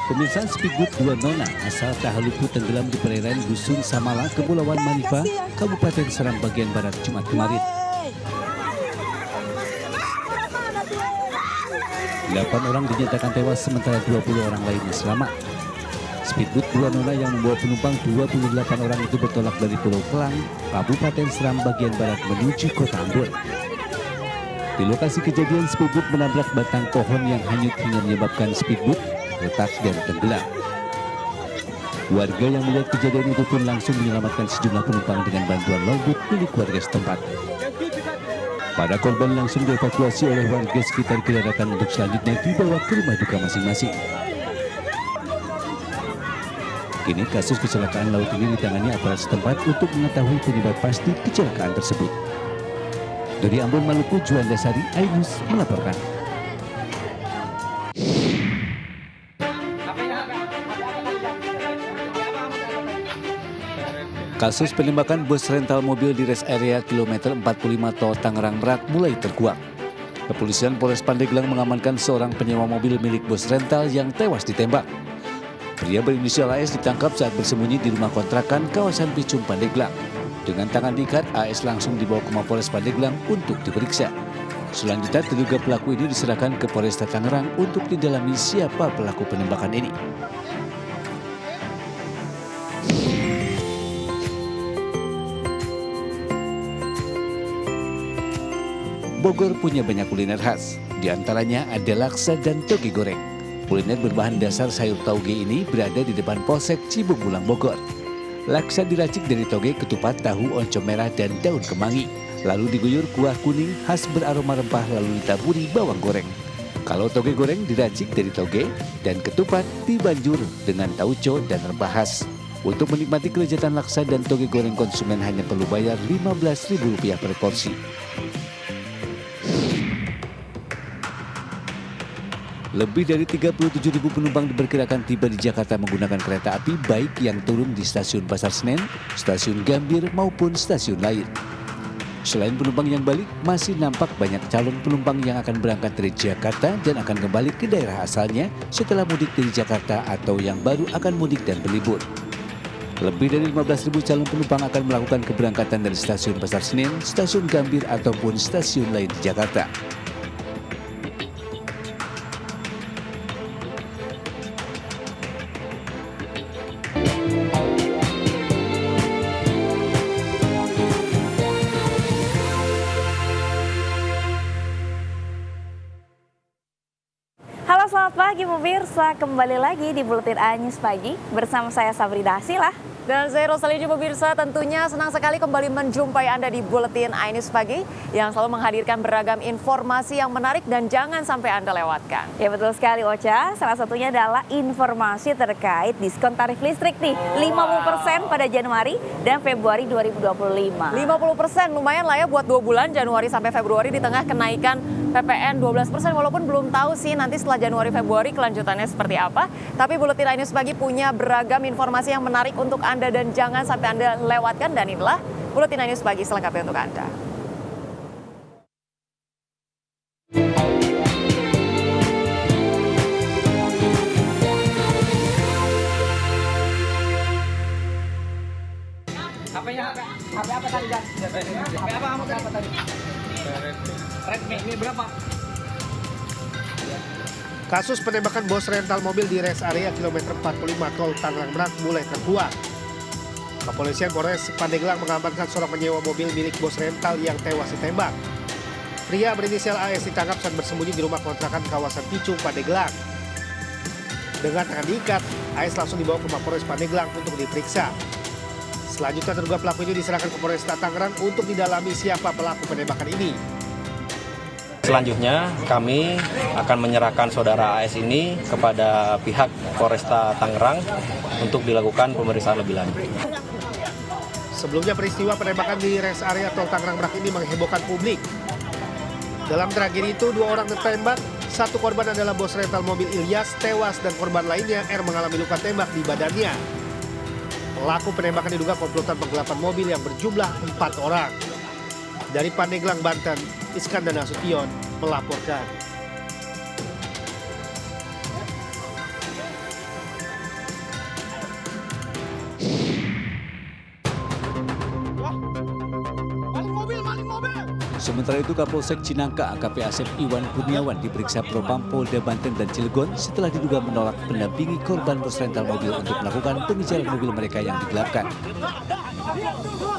Pemirsa, speedboat dua nona asal Tahaluku tenggelam di perairan Dusun Samala, Kepulauan Manifa, Kabupaten Seram bagian Barat Jumat kemarin. 8 orang dinyatakan tewas sementara 20 orang lainnya selamat. Speedboat dua nona yang membawa penumpang 28 orang itu bertolak dari Pulau Kelang, Kabupaten Seram bagian Barat menuju Kota Ambon. Di lokasi kejadian, speedboat menabrak batang pohon yang hanyut hingga menyebabkan speedboat retak dan tenggelam. Warga yang melihat kejadian itu pun langsung menyelamatkan sejumlah penumpang dengan bantuan logboat milik warga setempat. Para korban langsung dievakuasi oleh warga sekitar ke daratan untuk selanjutnya dibawa ke rumah duka masing-masing. Kini kasus kecelakaan laut ini ditangani aparat setempat untuk mengetahui penyebab pasti kecelakaan tersebut. Dari Ambon, Maluku, Juanda Sari, Ainus melaporkan. Kasus penembakan bus rental mobil di rest area kilometer 45 Tol Tangerang Merak mulai terkuak. Kepolisian Polres Pandeglang mengamankan seorang penyewa mobil milik bus rental yang tewas ditembak. Pria berinisial AS ditangkap saat bersembunyi di rumah kontrakan kawasan Picung, Pandeglang. Dengan tangan diikat, AS langsung dibawa ke Mapolres Pandeglang untuk diperiksa. Selanjutnya, terduga pelaku ini diserahkan ke Polresta Tangerang untuk didalami siapa pelaku penembakan ini. Bogor punya banyak kuliner khas, diantaranya ada laksa dan toge goreng. Kuliner berbahan dasar sayur tauge ini berada di depan Polsek Cibungbulang, Bogor. Laksa diracik dari toge, ketupat, tahu, oncom merah, dan daun kemangi. Lalu diguyur kuah kuning khas beraroma rempah lalu ditaburi bawang goreng. Kalau toge goreng diracik dari toge dan ketupat dibanjur dengan tauco dan rempah khas. Untuk menikmati kelezatan laksa dan toge goreng, konsumen hanya perlu bayar Rp15.000 per porsi. Lebih dari 37.000 penumpang diperkirakan tiba di Jakarta menggunakan kereta api baik yang turun di stasiun Pasar Senen, stasiun Gambir maupun stasiun lain. Selain penumpang yang balik, masih nampak banyak calon penumpang yang akan berangkat dari Jakarta dan akan kembali ke daerah asalnya setelah mudik dari Jakarta atau yang baru akan mudik dan berlibur. Lebih dari 15.000 calon penumpang akan melakukan keberangkatan dari stasiun Pasar Senen, stasiun Gambir ataupun stasiun lain di Jakarta. Halo, selamat pagi pemirsa, kembali lagi di Buletin A News Pagi bersama saya Sabrina Asilah. Dan saya Rosalija pemirsa, tentunya senang sekali kembali menjumpai Anda di Buletin A News Pagi yang selalu menghadirkan beragam informasi yang menarik dan jangan sampai Anda lewatkan. Ya betul sekali Ocha, salah satunya adalah informasi terkait diskon tarif listrik nih, 50% pada Januari dan Februari 2025. 50% lumayan lah ya buat 2 bulan, Januari sampai Februari di tengah kenaikan PPN 12%, walaupun belum tahu sih nanti setelah Januari Februari kelanjutannya seperti apa. Tapi Buletin A News Pagi punya beragam informasi yang menarik untuk Anda dan jangan sampai Anda lewatkan, dan inilah Buletin A News Pagi selengkapnya untuk Anda. HP apa tadi, Dan? HP apa tadi? Redmi, ini berapa? Kasus penembakan bos rental mobil di rest area kilometer 45 Tol Tangerang Merak mulai terkuak. Kepolisian Polres Pandeglang mengamankan seorang penyewa mobil milik bos rental yang tewas ditembak. Pria berinisial AS ditangkap saat bersembunyi di rumah kontrakan kawasan Picung, Pandeglang. Dengan tangan diikat, AS langsung dibawa ke Mapolres Pandeglang untuk diperiksa. Selanjutnya terduga pelaku ini diserahkan ke Polresta Tangerang untuk didalami siapa pelaku penembakan ini. Selanjutnya kami akan menyerahkan saudara AS ini kepada pihak Polresta Tangerang untuk dilakukan pemeriksaan lebih lanjut. Sebelumnya peristiwa penembakan di rest area Tol Tangerang Merak ini menghebohkan publik. Dalam tragedi itu 2 orang tertembak, satu korban adalah bos rental mobil Ilyas tewas dan korban lainnya R mengalami luka tembak di badannya. Pelaku penembakan diduga komplotan penggelapan mobil yang berjumlah 4 orang. Dari Pandeglang, Banten, Iskandar Nasution melaporkan. Sementara itu Kapolsek Cinangka AKP Asep Iwan Kurniawan diperiksa Propam Polda Banten dan Cilegon setelah diduga menolak mendampingi korban bos rental mobil untuk melakukan pengejaran mobil mereka yang digelapkan.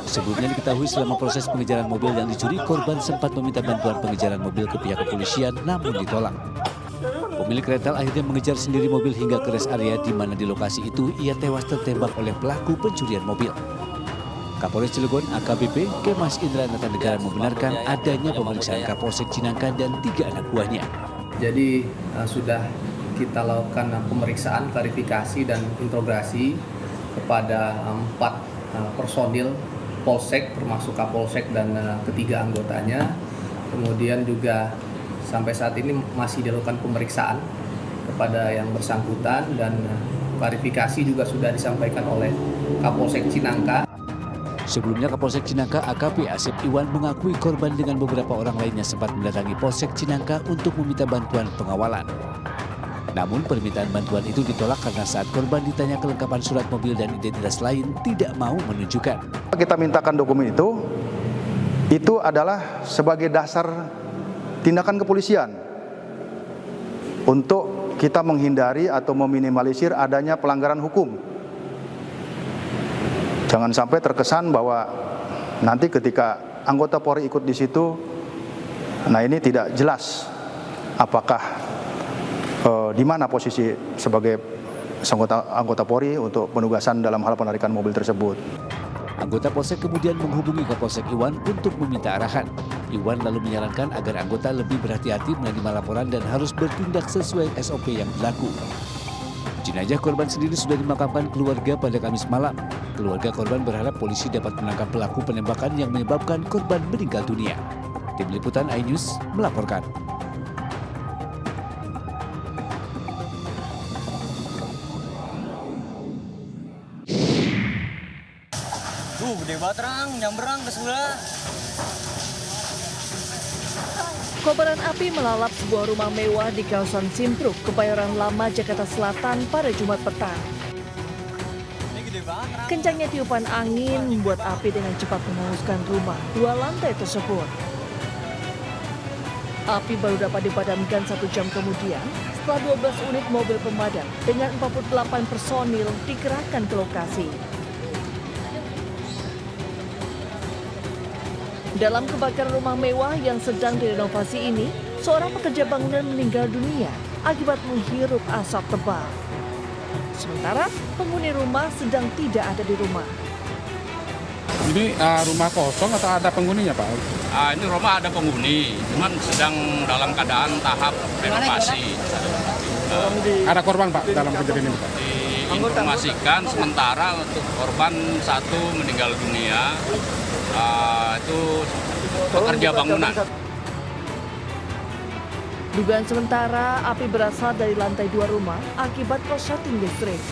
Sebelumnya diketahui selama proses pengejaran mobil yang dicuri, korban sempat meminta bantuan pengejaran mobil ke pihak kepolisian namun ditolak. Pemilik rental akhirnya mengejar sendiri mobil hingga ke rest area di mana di lokasi itu ia tewas tertembak oleh pelaku pencurian mobil. Kapolres Cilegon AKBP Kemas Indra Negara membenarkan adanya pemeriksaan Kapolsek Cinangka dan 3 anak buahnya. Jadi sudah kita lakukan pemeriksaan, klarifikasi dan interogasi kepada 4 personil Polsek termasuk Kapolsek dan ketiga anggotanya. Kemudian juga sampai saat ini masih dilakukan pemeriksaan kepada yang bersangkutan dan klarifikasi juga sudah disampaikan oleh Kapolsek Cinangka. Sebelumnya Kapolsek Cinangka AKP Asep Iwan mengakui korban dengan beberapa orang lainnya sempat mendatangi Polsek Cinangka untuk meminta bantuan pengawalan. Namun permintaan bantuan itu ditolak karena saat korban ditanya kelengkapan surat mobil dan identitas lain tidak mau menunjukkan. Kita mintakan dokumen itu adalah sebagai dasar tindakan kepolisian untuk kita menghindari atau meminimalisir adanya pelanggaran hukum. Jangan sampai terkesan bahwa nanti ketika anggota Polri ikut di situ, nah ini tidak jelas apakah di mana posisi sebagai anggota Polri untuk penugasan dalam hal penarikan mobil tersebut. Anggota Polsek kemudian menghubungi Kapolsek Iwan untuk meminta arahan. Iwan lalu menyarankan agar anggota lebih berhati-hati menerima laporan dan harus bertindak sesuai SOP yang berlaku. Jenazah korban sendiri sudah dimakamkan keluarga pada Kamis malam. Keluarga korban berharap polisi dapat menangkap pelaku penembakan yang menyebabkan korban meninggal dunia. Tim Liputan iNews melaporkan. Gede banget terang, nyamberang ke sebelah. Kobaran api melalap sebuah rumah mewah di kawasan Simpruk, Kebayoran Lama, Jakarta Selatan pada Jumat petang. Kencangnya tiupan angin membuat api dengan cepat menghanguskan rumah 2 lantai tersebut. Api baru dapat dipadamkan 1 jam kemudian setelah 12 unit mobil pemadam dengan 48 personil dikerahkan ke lokasi. Dalam kebakaran rumah mewah yang sedang direnovasi ini, seorang pekerja bangunan meninggal dunia akibat menghirup asap tebal. Sementara penghuni rumah sedang tidak ada di rumah. Ini rumah kosong atau ada penghuninya, Pak? Ini rumah ada penghuni, cuman sedang dalam keadaan tahap renovasi. Ada korban, Pak, dalam kejadian ini, Pak? Diinformasikan sementara untuk korban 1 meninggal dunia. Itu pekerja bangunan. Dugaan sementara api berasal dari lantai 2 rumah akibat korsleting listrik.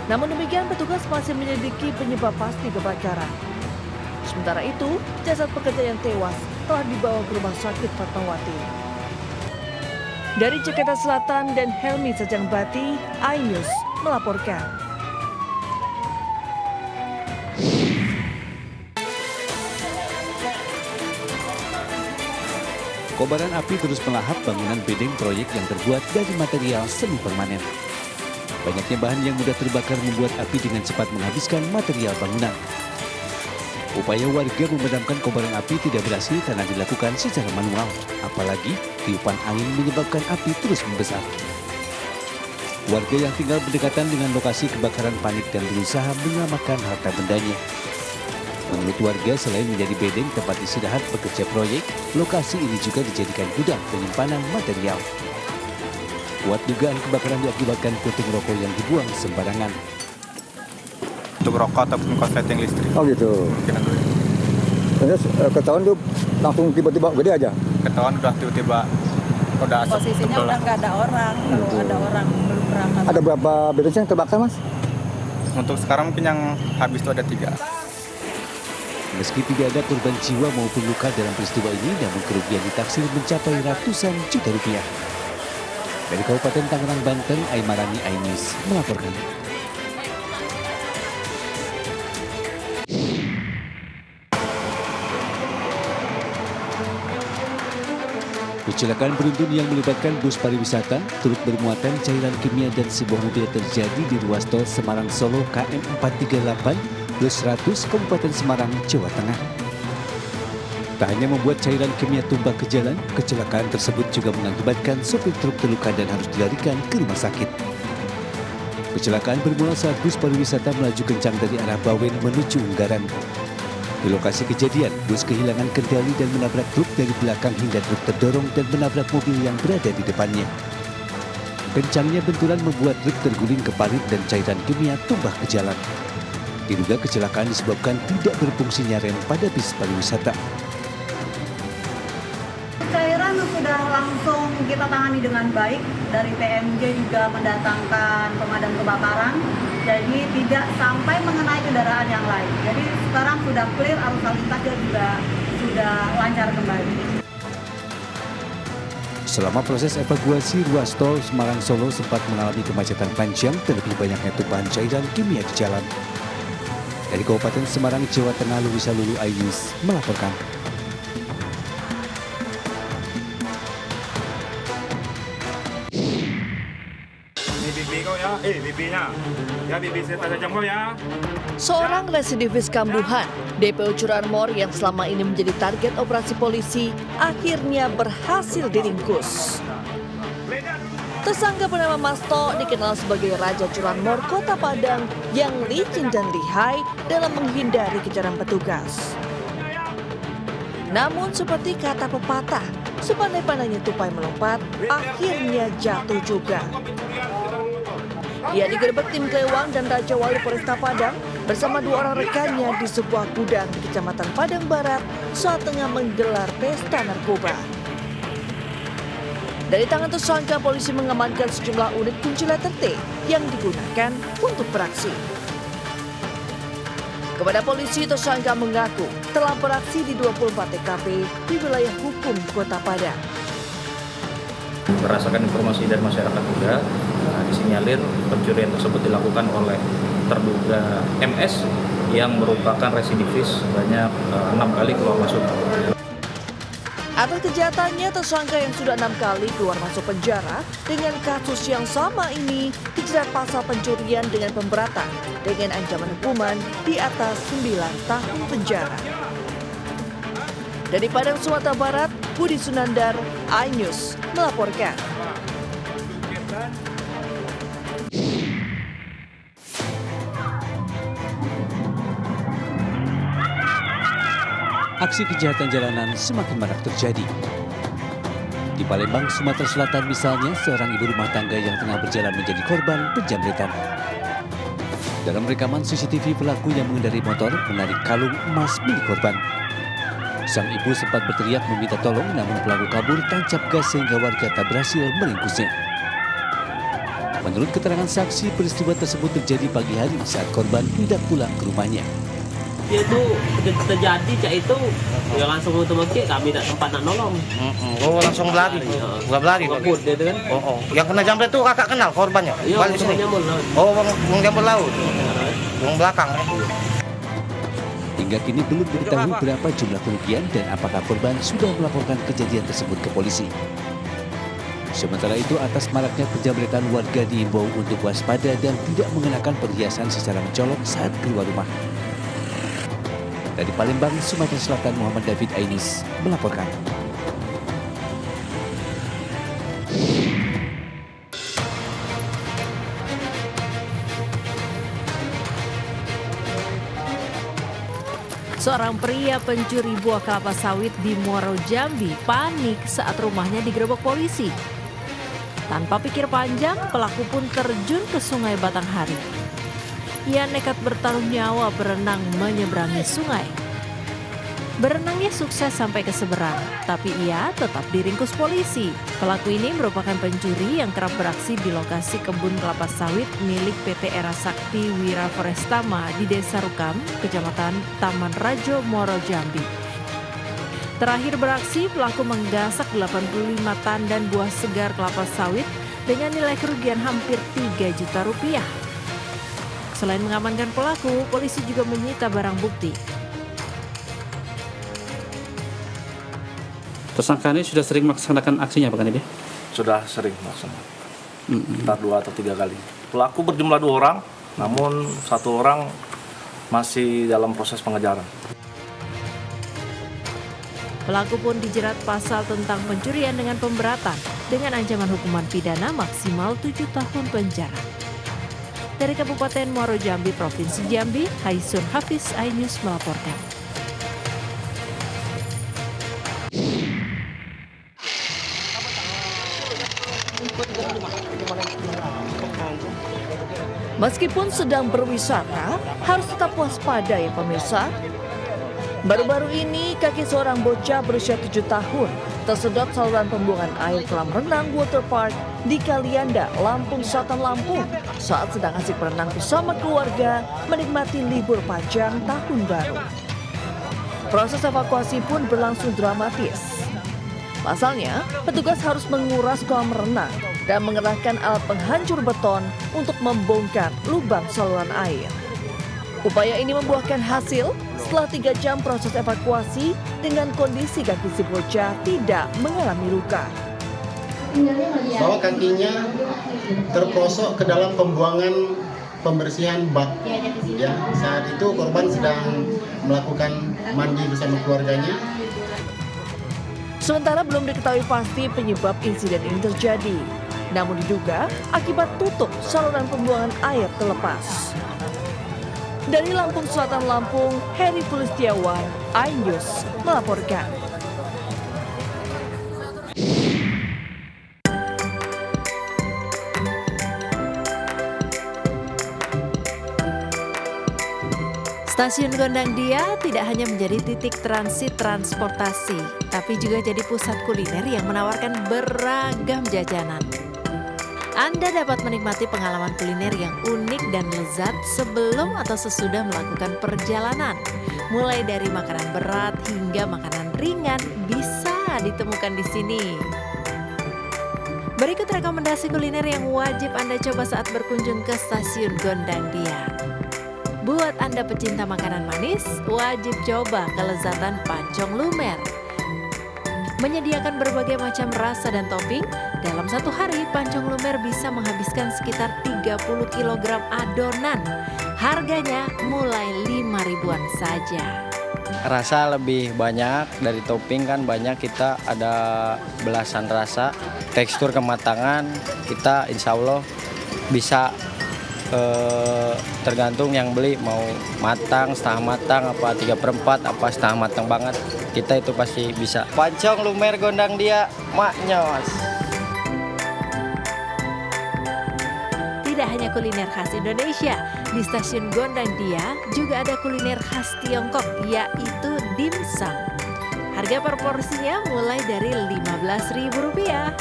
Namun demikian petugas masih menyelidiki penyebab pasti kebakaran. Sementara itu, jasad pekerja yang tewas telah dibawa ke Rumah Sakit Fatmawati. Dari Jakarta Selatan dan Helmi Sajangbati, iNews melaporkan. Kobaran api terus melahap bangunan bedeng proyek yang terbuat dari material semi permanen. Banyaknya bahan yang mudah terbakar membuat api dengan cepat menghabiskan material bangunan. Upaya warga memadamkan kobaran api tidak berhasil karena dilakukan secara manual. Apalagi tiupan angin menyebabkan api terus membesar. Warga yang tinggal berdekatan dengan lokasi kebakaran panik dan berusaha menyelamatkan harta bendanya. Menurut warga, selain menjadi bedeng tempat istirahat pekerja proyek, lokasi ini juga dijadikan gudang penyimpanan material. Kuat dugaan kebakaran diakibatkan puting rokok yang dibuang sembarangan. Untuk rokok ataupun korsleting listrik. Oh gitu. Terus ketahuan tuh langsung tiba-tiba gede aja? Ketahuan udah tiba-tiba udah asap. Posisinya udah nggak ada orang, kalau ada orang belum berangkat. Ada berapa bedeng yang terbakar, Mas? Untuk sekarang mungkin yang habis itu ada 3. Meski tidak ada korban jiwa maupun luka dalam peristiwa ini, namun kerugian ditaksir mencapai ratusan juta rupiah. Dari Kabupaten Tangerang, Banten, Aimarani iNews melaporkan. Kecelakaan beruntun yang melibatkan bus pariwisata turut bermuatan cairan kimia dan sebuah mobil terjadi di ruas tol Semarang-Solo KM 438+100 Kabupaten Semarang, Jawa Tengah. Tak hanya membuat cairan kimia tumpah ke jalan, kecelakaan tersebut juga mengakibatkan sopir truk terluka dan harus dilarikan ke rumah sakit. Kecelakaan bermula saat bus pariwisata melaju kencang dari arah Bawen menuju Ungaran. Di lokasi kejadian, bus kehilangan kendali dan menabrak truk dari belakang hingga truk terdorong dan menabrak mobil yang berada di depannya. Kencangnya benturan membuat truk terguling ke parit dan cairan kimia tumpah ke jalan. Diduga kecelakaan disebabkan tidak berfungsinya rem pada bis pariwisata. Cairan sudah langsung kita tangani dengan baik. Dari TMJ juga mendatangkan pemadam kebakaran. Jadi tidak sampai mengenai kendaraan yang lain. Jadi sekarang sudah clear, arus lalu lintas juga sudah lancar kembali. Selama proses evakuasi, ruas tol Semarang-Solo sempat mengalami kemacetan panjang terlebih banyaknya tumpahan cairan kimia di jalan. Dari Kabupaten Semarang, Jawa Tengah, Luisa Lulu Ainus melaporkan. Seorang residivis kambuhan, DPO Curanmor yang selama ini menjadi target operasi polisi, akhirnya berhasil diringkus. Tersangka bernama Masto dikenal sebagai Raja Curanmor Kota Padang yang licin dan lihai dalam menghindari kejaran petugas. Namun seperti kata pepatah, sepandai-pandainya tupai melompat, akhirnya jatuh juga. Ia digerebek tim Klewang dan Raja Wali Polresta Padang bersama 2 orang rekannya di sebuah gudang di Kecamatan Padang Barat saat tengah menggelar pesta narkoba. Dari tangan tersangka, polisi mengamankan sejumlah unit kunci letter T yang digunakan untuk beraksi. Kepada polisi, tersangka mengaku telah beraksi di 24 TKP di wilayah hukum Kota Padang. Berdasarkan informasi dari masyarakat juga, disinyalir pencurian tersebut dilakukan oleh terduga MS yang merupakan residivis sebanyak 6 kali keluar masuk. Atas kejahatannya, tersangka yang sudah 6 kali keluar masuk penjara dengan kasus yang sama ini dijerat pasal pencurian dengan pemberatan dengan ancaman hukuman di atas 9 tahun penjara. Dari Padang, Sumatera Barat, Budi Sunandar, iNews melaporkan. Aksi kejahatan jalanan semakin marak terjadi. Di Palembang, Sumatera Selatan misalnya, seorang ibu rumah tangga yang tengah berjalan menjadi korban penjamretan. Dalam rekaman CCTV, pelaku yang mengendarai motor menarik kalung emas milik korban. Sang ibu sempat berteriak meminta tolong, namun pelaku kabur tancap gas sehingga warga tak berhasil meringkusnya. Menurut keterangan saksi, peristiwa tersebut terjadi pagi hari saat korban hendak pulang ke rumahnya. Dia itu terjadi cak itu ya langsung otomatis kami tak sempat nak nolong. Oh langsung berlari, berlari. Kabur dia tu kan. Oh. Yang kena jamret itu kakak kenal korbannya. Iya, balik sini. Oh, bang jambul laut. Yang belakang. Hingga kini belum diketahui berapa jumlah kerugian dan apakah korban sudah melaporkan kejadian tersebut ke polisi. Sementara itu, atas maraknya penjamretan, warga diimbau untuk waspada dan tidak mengenakan perhiasan secara mencolok saat keluar rumah. Dari Palembang, Sumatera Selatan, Muhammad David Ainis melaporkan. Seorang pria pencuri buah kelapa sawit di Muaro Jambi panik saat rumahnya digerebek polisi. Tanpa pikir panjang, pelaku pun terjun ke Sungai Batanghari. Ia nekat bertaruh nyawa berenang menyeberangi sungai. Berenangnya sukses sampai ke seberang, tapi ia tetap diringkus polisi. Pelaku ini merupakan pencuri yang kerap beraksi di lokasi kebun kelapa sawit milik PT Era Sakti Wira Forestama di Desa Rukam, Kecamatan Taman Rajo, Muaro Jambi. Terakhir beraksi, pelaku menggasak 85 tandan buah segar kelapa sawit dengan nilai kerugian hampir 3 juta rupiah. Selain mengamankan pelaku, polisi juga menyita barang bukti. Tersangka ini sudah sering melaksanakan aksinya Pak Kanidi? Sudah sering melaksanakan. Sekitar 2 atau 3 kali. Pelaku berjumlah 2 orang, namun 1 orang masih dalam proses pengejaran. Pelaku pun dijerat pasal tentang pencurian dengan pemberatan dengan ancaman hukuman pidana maksimal 7 tahun penjara. Dari Kabupaten Muaro Jambi, Provinsi Jambi, Haisun Hafiz, iNews melaporkan. Meskipun sedang berwisata, harus tetap waspada ya pemirsa. Baru-baru ini kaki seorang bocah berusia 7 tahun tersedot saluran pembuangan air kolam renang Waterpark di Kalianda, Lampung Selatan, Lampung saat sedang asik berenang bersama keluarga menikmati libur panjang tahun baru. Proses evakuasi pun berlangsung dramatis. Pasalnya, petugas harus menguras kolam renang dan mengerahkan alat penghancur beton untuk membongkar lubang saluran air. Upaya ini membuahkan hasil setelah 3 jam proses evakuasi dengan kondisi kaki si bocah tidak mengalami luka. Bahwa kakinya terprosok ke dalam pembuangan pembersihan bak. Ya, saat itu korban sedang melakukan mandi bersama keluarganya. Sementara belum diketahui pasti penyebab insiden ini terjadi. Namun diduga akibat tutup saluran pembuangan air terlepas. Dari Lampung Selatan, Lampung, Heri Pulistiawan, iNews melaporkan. Stasiun Gondang Dia tidak hanya menjadi titik transit transportasi, tapi juga jadi pusat kuliner yang menawarkan beragam jajanan. Anda dapat menikmati pengalaman kuliner yang unik dan lezat sebelum atau sesudah melakukan perjalanan. Mulai dari makanan berat hingga makanan ringan bisa ditemukan di sini. Berikut rekomendasi kuliner yang wajib Anda coba saat berkunjung ke Stasiun Gondang Dia. Buat Anda pecinta makanan manis, wajib coba kelezatan pancong lumer. Menyediakan berbagai macam rasa dan topping, dalam 1 hari pancong lumer bisa menghabiskan sekitar 30 kg adonan. Harganya mulai 5.000-an saja. Rasa lebih banyak, dari topping kan banyak, kita ada belasan rasa. Tekstur kematangan kita insya Allah bisa tergantung yang beli mau matang, setengah matang, apa 3/4, apa setengah matang banget. Kita itu pasti bisa. Pancong lumer Gondang Dia, maknyos. Tidak hanya kuliner khas Indonesia, di Stasiun Gondang Dia juga ada kuliner khas Tiongkok, yaitu dimsum. Harga per porsinya mulai dari Rp15.000.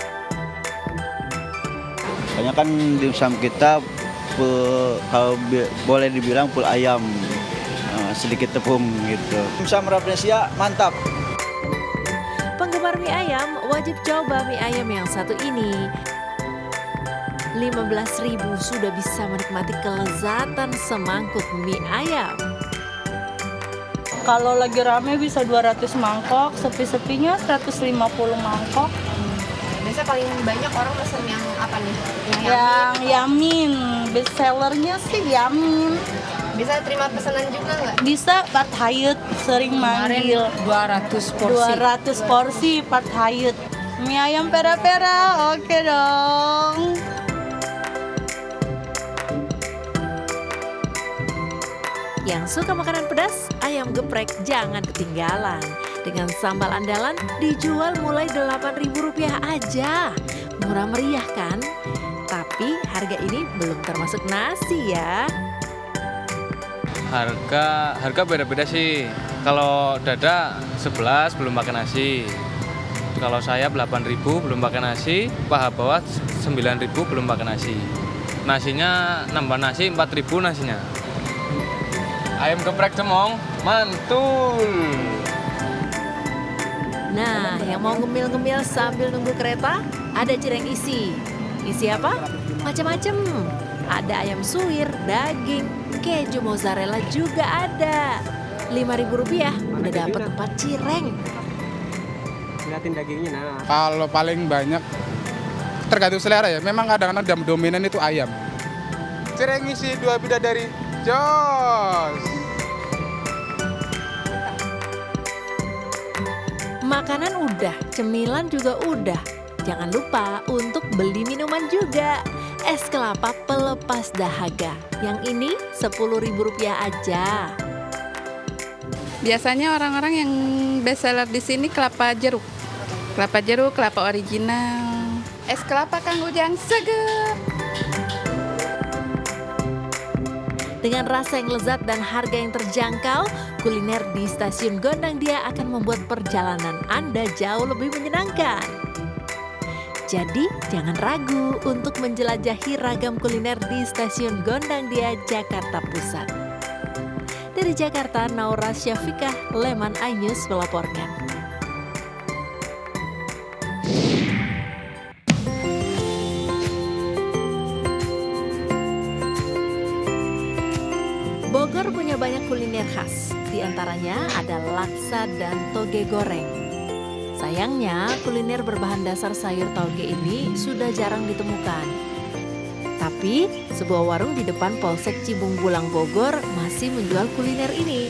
Banyak kan dimsum kita kalau boleh dibilang full ayam, sedikit tepung gitu. Dimsum Rafflesia mantap. Penggemar mie ayam wajib coba mie ayam yang satu ini. 15.000 sudah bisa menikmati kelezatan semangkuk mie ayam. Kalau lagi rame bisa 200 mangkok, sepi-sepinya 150 mangkok. Biasanya paling banyak orang pesen yang apa nih? Yang yamin, best sellernya sih yamin. Bisa terima pesanan juga nggak? Bisa, Pat Hayat sering manggil. 200 porsi. 200 porsi Pat Hayat. Mie ayam pera-pera, oke dong. Yang suka makanan pedas, ayam geprek jangan ketinggalan. Dengan sambal andalan dijual mulai Rp8.000 aja. Murah meriah kan? Tapi harga ini belum termasuk nasi ya. Harga beda-beda sih. Kalau dada 11 belum pakai nasi. Kalau saya 8.000 belum pakai nasi, paha bawah 9.000 belum pakai nasi. Nasinya nambah nasi 4.000 nasinya. Ayam geprek Demong, mantul. Nah, yang mau ngemil-ngemil sambil nunggu kereta, ada cireng isi. Isi apa? Macam-macam. Ada ayam suwir, daging, keju mozzarella juga ada. Rp5.000 udah dapat 4 cireng. Liatin dagingnya. Nah. Kalau paling banyak tergantung selera ya. Memang kadang-kadang dominan itu ayam. Cireng isi 2 bidadari. Jos. Makanan udah, cemilan juga udah. Jangan lupa untuk beli minuman juga. Es kelapa pelepas dahaga. Yang ini Rp10.000 aja. Biasanya orang-orang yang best seller di sini kelapa jeruk, kelapa original, es kelapa Kang Ujang seger. Dengan rasa yang lezat dan harga yang terjangkau, kuliner di Stasiun Gondang Dia akan membuat perjalanan Anda jauh lebih menyenangkan. Jadi, jangan ragu untuk menjelajahi ragam kuliner di Stasiun Gondang Dia, Jakarta Pusat. Dari Jakarta, Naura Syafikah, Leman iNews melaporkan. Bogor punya banyak kuliner khas, diantaranya ada laksa dan toge goreng. Sayangnya, kuliner berbahan dasar sayur tauge ini sudah jarang ditemukan. Tapi, sebuah warung di depan Polsek Cibung Bulang Bogor masih menjual kuliner ini.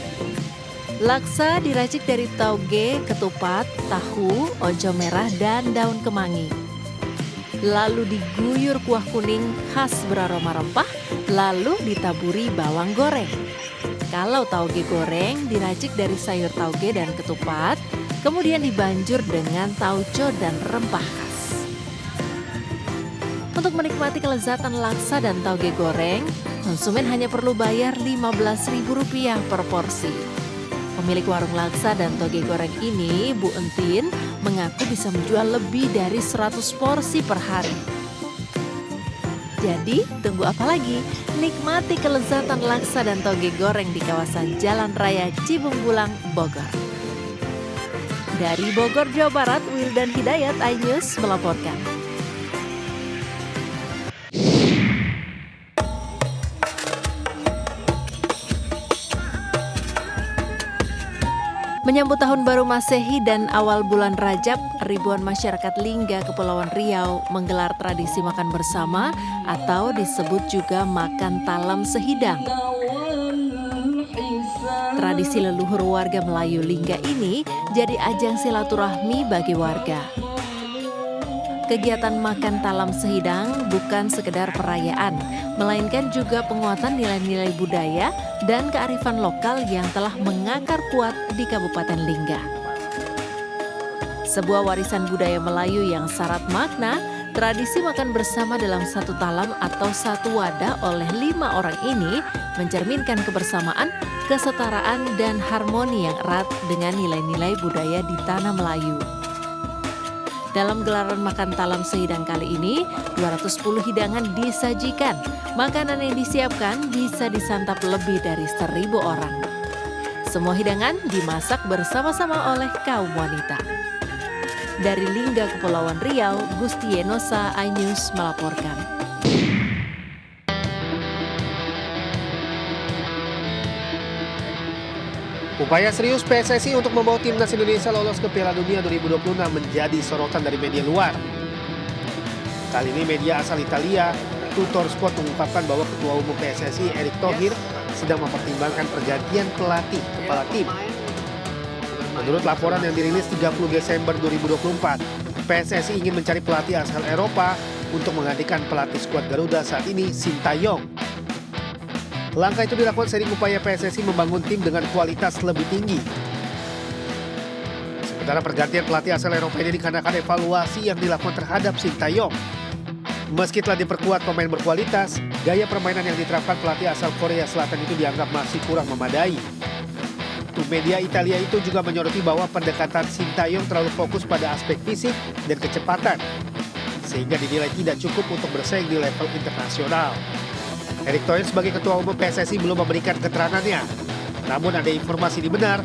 Laksa diracik dari tauge, ketupat, tahu, ojo merah, dan daun kemangi. Lalu diguyur kuah kuning khas beraroma rempah, lalu ditaburi bawang goreng. Kalau tauge goreng diracik dari sayur tauge dan ketupat, kemudian dibanjur dengan tauco dan rempah khas. Untuk menikmati kelezatan laksa dan tauge goreng, konsumen hanya perlu bayar Rp15.000 per porsi. Pemilik warung laksa dan toge goreng ini, Bu Entin, mengaku bisa menjual lebih dari 100 porsi per hari. Jadi, tunggu apa lagi? Nikmati kelezatan laksa dan toge goreng di kawasan Jalan Raya Cibung Bulang, Bogor. Dari Bogor, Jawa Barat, Wildan Hidayat, iNews melaporkan. Menyambut Tahun Baru Masehi dan awal bulan Rajab, ribuan masyarakat Lingga Kepulauan Riau menggelar tradisi makan bersama atau disebut juga makan talam sehidang. Tradisi leluhur warga Melayu Lingga ini jadi ajang silaturahmi bagi warga. Kegiatan makan talam sehidang bukan sekedar perayaan, melainkan juga penguatan nilai-nilai budaya dan kearifan lokal yang telah mengakar kuat di Kabupaten Lingga. Sebuah warisan budaya Melayu yang syarat makna, tradisi makan bersama dalam satu talam atau satu wadah oleh 5 orang ini mencerminkan kebersamaan, kesetaraan, dan harmoni yang erat dengan nilai-nilai budaya di tanah Melayu. Dalam gelaran makan talam sehidang kali ini, 210 hidangan disajikan. Makanan yang disiapkan bisa disantap lebih dari 1.000 orang. Semua hidangan dimasak bersama-sama oleh kaum wanita. Dari Lingga Kepulauan Riau, Gusti Yenosa, iNews melaporkan. Upaya serius PSSI untuk membawa timnas Indonesia lolos ke Piala Dunia 2026 menjadi sorotan dari media luar. Kali ini media asal Italia, Tuttosport, mengungkapkan bahwa Ketua Umum PSSI Erick Thohir sedang mempertimbangkan pergantian pelatih kepala tim. Menurut laporan yang dirilis 30 Desember 2024, PSSI ingin mencari pelatih asal Eropa untuk menggantikan pelatih skuad Garuda saat ini, Sintayong. Langkah itu dilakukan seiring upaya PSSI membangun tim dengan kualitas lebih tinggi. Sementara pergantian pelatih asal Eropa ini dikarenakan evaluasi yang dilakukan terhadap Sintayong. Meski telah diperkuat pemain berkualitas, gaya permainan yang diterapkan pelatih asal Korea Selatan itu dianggap masih kurang memadai. Media Italia itu juga menyoroti bahwa pendekatan Sintayong terlalu fokus pada aspek fisik dan kecepatan, sehingga dinilai tidak cukup untuk bersaing di level internasional. Erick Thohir sebagai Ketua Umum PSSI belum memberikan keterangannya. Namun ada informasi benar,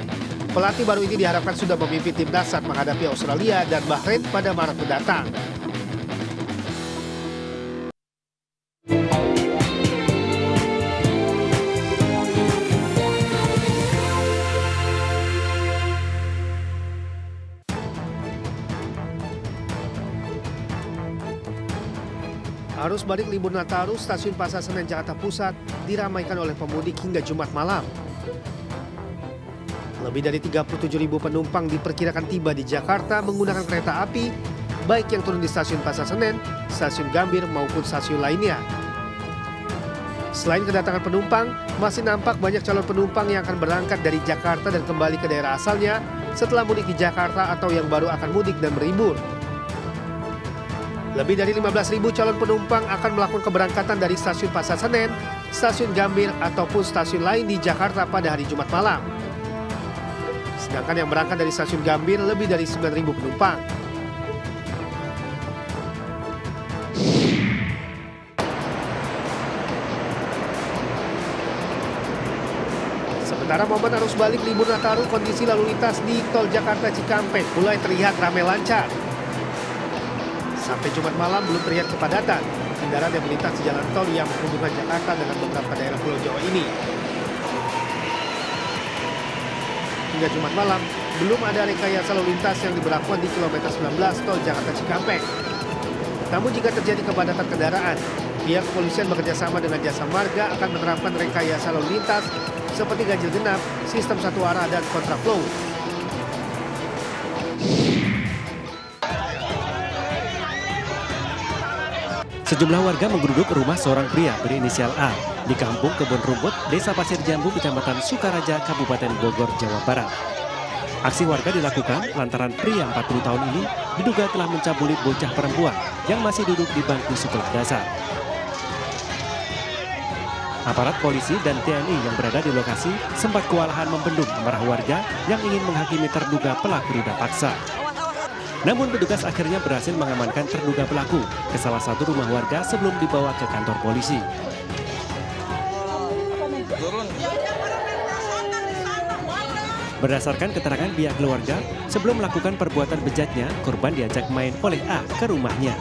pelatih baru ini diharapkan sudah memimpin timnas saat menghadapi Australia dan Bahrain pada Maret mendatang. Arus balik libur Nataru stasiun Pasar Senen Jakarta Pusat diramaikan oleh pemudik hingga Jumat malam. Lebih dari 37.000 penumpang diperkirakan tiba di Jakarta menggunakan kereta api, baik yang turun di stasiun Pasar Senen, stasiun Gambir maupun stasiun lainnya. Selain kedatangan penumpang, masih nampak banyak calon penumpang yang akan berangkat dari Jakarta dan kembali ke daerah asalnya setelah mudik di Jakarta atau yang baru akan mudik dan berlibur. Lebih dari 15.000 calon penumpang akan melakukan keberangkatan dari stasiun Pasar Senen, stasiun Gambir, ataupun stasiun lain di Jakarta pada hari Jumat malam. Sedangkan yang berangkat dari stasiun Gambir lebih dari 9.000 penumpang. Sementara momen arus balik libur Nataru, kondisi lalu lintas di Tol Jakarta Cikampek mulai terlihat ramai lancar. Sampai Jumat malam belum terlihat kepadatan kendaraan yang melintas di jalan tol yang menghubungkan Jakarta dengan beberapa daerah Pulau Jawa ini. Hingga Jumat malam, belum ada rekayasa lalu lintas yang diberlakukan di kilometer 19 Tol Jakarta Cikampek. Namun jika terjadi kepadatan kendaraan, pihak kepolisian bekerjasama dengan Jasa Marga akan menerapkan rekayasa lalu lintas seperti ganjil genap, sistem satu arah, dan kontraflow. Sejumlah warga menggeruduk rumah seorang pria berinisial A di Kampung Kebon Rumput, Desa Pasir Jambu, Kecamatan Sukaraja, Kabupaten Bogor, Jawa Barat. Aksi warga dilakukan lantaran pria 40 tahun ini diduga telah mencabuli bocah perempuan yang masih duduk di bangku sekolah dasar. Aparat polisi dan TNI yang berada di lokasi sempat kewalahan membendung amarah warga yang ingin menghakimi terduga pelaku ruda paksa. Namun petugas akhirnya berhasil mengamankan terduga pelaku ke salah satu rumah warga sebelum dibawa ke kantor polisi. Berdasarkan keterangan pihak keluarga, sebelum melakukan perbuatan bejatnya, korban diajak main oleh A ke rumahnya.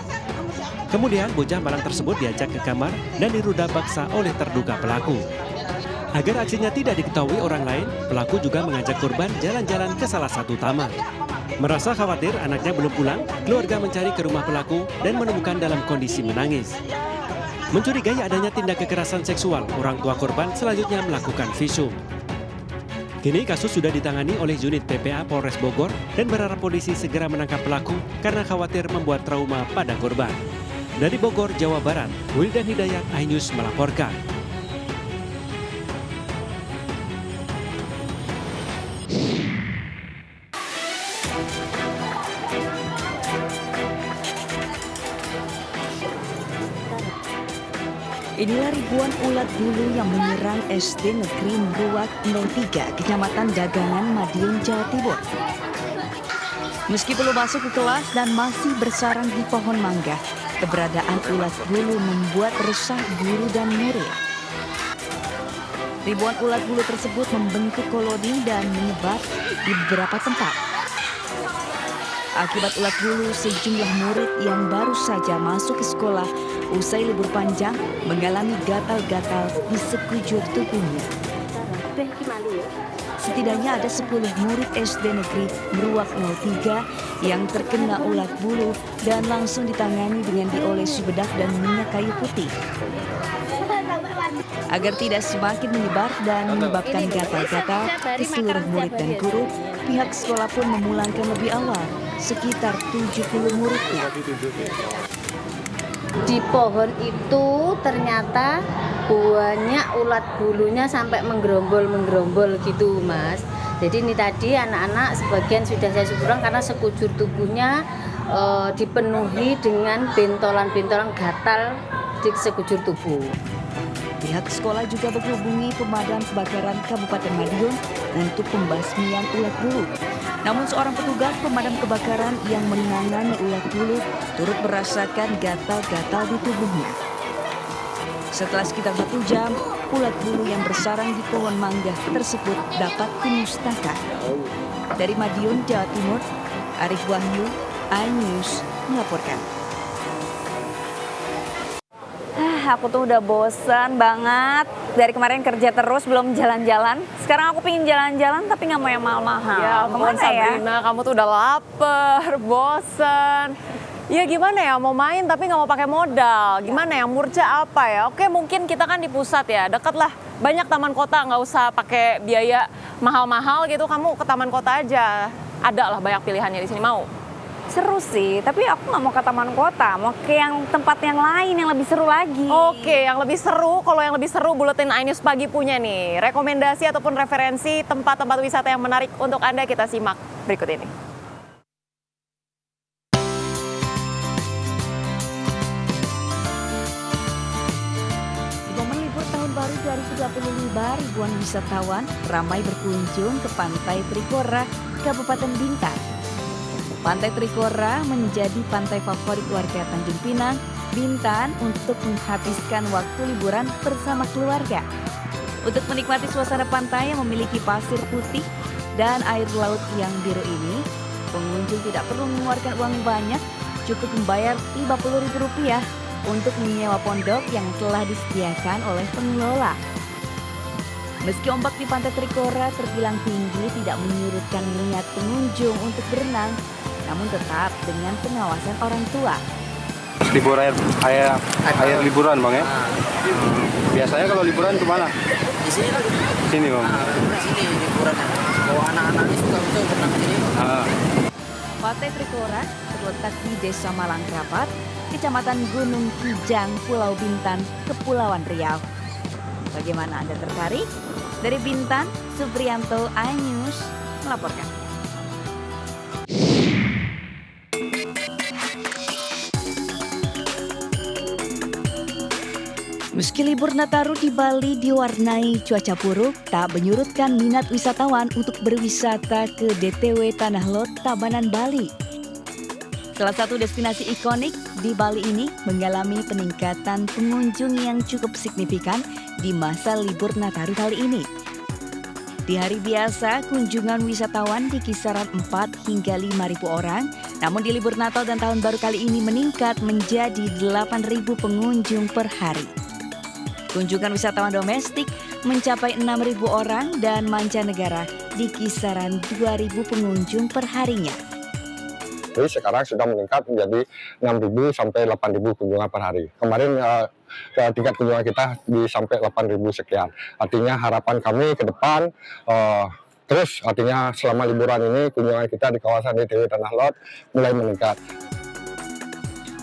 Kemudian bocah malang tersebut diajak ke kamar dan diruda paksa oleh terduga pelaku. Agar aksinya tidak diketahui orang lain, pelaku juga mengajak korban jalan-jalan ke salah satu taman. Merasa khawatir anaknya belum pulang, keluarga mencari ke rumah pelaku dan menemukan dalam kondisi menangis. Mencurigai adanya tindak kekerasan seksual, orang tua korban selanjutnya melakukan visum. Kini kasus sudah ditangani oleh unit PPA Polres Bogor dan berharap polisi segera menangkap pelaku karena khawatir membuat trauma pada korban. Dari Bogor, Jawa Barat, Wildan Hidayat, iNews melaporkan. Inilah ribuan ulat bulu yang menyerang SD Negeri Meruak 03, Kecamatan Dagangan, Madiun, Jawa Timur. Meski belum masuk ke kelas dan masih bersarang di pohon mangga, keberadaan ulat bulu membuat resah guru dan murid. Ribuan ulat bulu tersebut membentuk koloni dan menyebar di beberapa tempat. Akibat ulat bulu, sejumlah murid yang baru saja masuk ke sekolah usai libur panjang mengalami gatal-gatal di sekujur tubuhnya. Setidaknya ada 10 murid SD Negeri Meruak 03 yang terkena ulat bulu dan langsung ditangani dengan diolesi bedak dan minyak kayu putih. Agar tidak semakin menyebar dan menyebabkan gatal-gatal di seluruh murid dan guru, pihak sekolah pun memulangkan lebih awal sekitar 70 muridnya. Di pohon itu ternyata banyak ulat bulunya sampai menggerombol gitu, Mas. Jadi ini tadi anak-anak sebagian sudah saya syukurkan karena sekujur tubuhnya dipenuhi dengan bentolan-bentolan gatal di sekujur tubuh. Pihak sekolah juga menghubungi pemadam kebakaran Kabupaten Madiun untuk pembasmian ulat bulu. Namun seorang petugas pemadam kebakaran yang menangani ulat bulu turut merasakan gatal-gatal di tubuhnya. Setelah sekitar 1 jam, ulat bulu yang bersarang di pohon mangga tersebut dapat dimusnahkan. Dari Madiun, Jawa Timur, Arif Wahyu, iNews melaporkan. Aku tuh udah bosen banget. Dari kemarin kerja terus belum jalan-jalan. Sekarang aku pingin jalan-jalan tapi nggak mau yang mahal-mahal. Ya ampun Sabrina, kamu tuh udah lapar, bosen. Ya gimana ya, mau main tapi nggak mau pakai modal. Gimana ya, Murca apa ya? Oke, mungkin kita kan di pusat ya, deket lah. Banyak taman kota, nggak usah pakai biaya mahal-mahal gitu. Kamu ke taman kota aja, ada lah banyak pilihannya di sini. Mau? Seru sih, tapi aku nggak mau ke taman kota, mau ke yang tempat yang lain yang lebih seru lagi. Oke, yang lebih seru, kalau yang lebih seru Buletin iNews Pagi punya nih. Rekomendasi ataupun referensi tempat-tempat wisata yang menarik untuk Anda, kita simak berikut ini. Momen libur tahun baru 2025, ribuan wisatawan ramai berkunjung ke Pantai Trikora, Kabupaten Bintan. Pantai Trikora menjadi pantai favorit warga Tanjung Pinang, Bintan untuk menghabiskan waktu liburan bersama keluarga. Untuk menikmati suasana pantai yang memiliki pasir putih dan air laut yang biru ini, pengunjung tidak perlu mengeluarkan uang banyak, cukup membayar Rp50.000 untuk menyewa pondok yang telah disediakan oleh pengelola. Meski ombak di Pantai Trikora terbilang tinggi, tidak menyurutkan niat pengunjung untuk berenang, namun tetap dengan pengawasan orang tua. Libur air liburan Bang ya? Biasanya kalau liburan kemana? Di sini lah. Sini Bang? Di sini liburan. Bawa anak-anaknya suka berenang di sini. Pantai Trikora terletak di Desa Malangkrapat, Kecamatan Gunung Kijang, Pulau Bintan, Kepulauan Riau. Bagaimana Anda tertarik? Dari Bintan, Supriyanto, iNews melaporkan. Meski libur Nataru di Bali diwarnai cuaca buruk, tak menyurutkan minat wisatawan untuk berwisata ke DTW Tanah Lot, Tabanan, Bali. Salah satu destinasi ikonik di Bali ini mengalami peningkatan pengunjung yang cukup signifikan di masa libur Nataru kali ini. Di hari biasa, kunjungan wisatawan di kisaran 4 hingga 5.000 orang, namun di libur Natal dan Tahun Baru kali ini meningkat menjadi 8.000 pengunjung per hari. Kunjungan wisatawan domestik mencapai 6.000 orang dan mancanegara di kisaran 2.000 pengunjung per harinya. Jadi sekarang sudah meningkat menjadi 6.000 sampai 8.000 kunjungan per hari. Kemarin tingkat kunjungan kita di sampai 8.000 sekian. Artinya harapan kami ke depan terus artinya selama liburan ini kunjungan kita di kawasan DTW Tanah Lot mulai meningkat.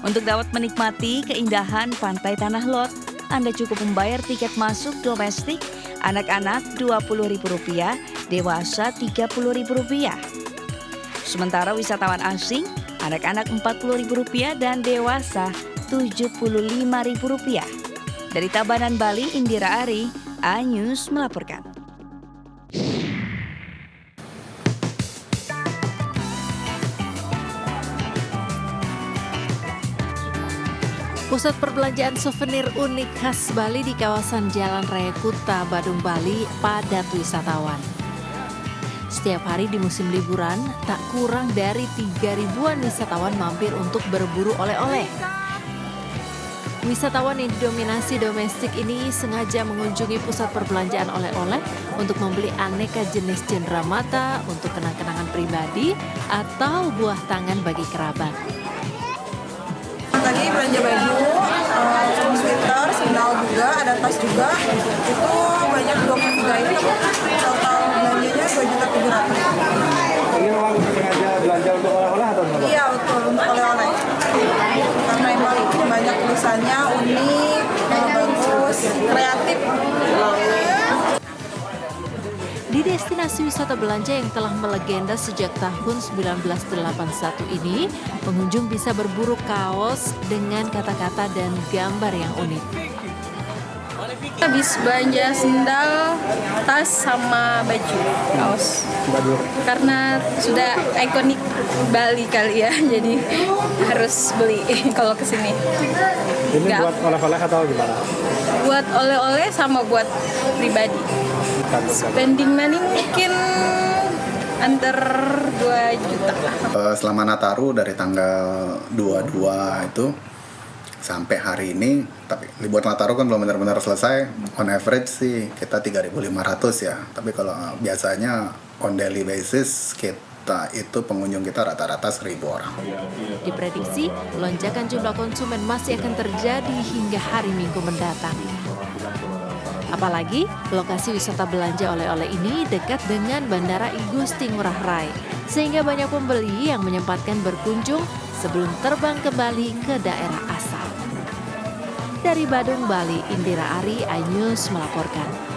Untuk dapat menikmati keindahan Pantai Tanah Lot, Anda cukup membayar tiket masuk domestik anak-anak Rp20.000, dewasa Rp30.000. Sementara wisatawan asing, anak-anak Rp40.000 dan dewasa Rp75.000. Dari Tabanan, Bali, Indira Ari, iNews melaporkan. Pusat perbelanjaan souvenir unik khas Bali di kawasan Jalan Raya Kuta, Badung, Bali padat wisatawan. Setiap hari di musim liburan, tak kurang dari 3.000-an wisatawan mampir untuk berburu oleh-oleh. Wisatawan yang didominasi domestik ini sengaja mengunjungi pusat perbelanjaan oleh-oleh untuk membeli aneka jenis cenderamata untuk kenang-kenangan pribadi atau buah tangan bagi kerabat. Tadi belanja baju, sweater, sandal juga, ada tas juga. Itu banyak 23 ini, total belanjanya 2.700.000. Ini memang sengaja belanja untuk oleh-oleh atau apa? Iya betul, untuk oleh-oleh. Karena emang banyak tulisannya unik, bagus, kreatif. Di destinasi wisata belanja yang telah melegenda sejak tahun 1981 ini, pengunjung bisa berburu kaos dengan kata-kata dan gambar yang unik. Habis belanja sendal, tas sama baju, kaos. Karena sudah ikonik Bali kali ya, jadi harus beli kalau kesini. Ini buat oleh-oleh atau gimana? Buat oleh-oleh sama buat pribadi. Spending money mungkin antar 2 juta lah. Selama Nataru dari tanggal 22 itu sampai hari ini, tapi libur Nataru kan belum benar-benar selesai. On average sih kita 3.500 ya. Tapi kalau biasanya on daily basis itu pengunjung kita rata-rata 1.000 orang. Diprediksi, lonjakan jumlah konsumen masih akan terjadi hingga hari Minggu mendatang. Apalagi, lokasi wisata belanja oleh-oleh ini dekat dengan Bandara I Gusti Ngurah Rai, sehingga banyak pembeli yang menyempatkan berkunjung sebelum terbang kembali ke daerah asal. Dari Badung, Bali, Indira Ari, iNews melaporkan.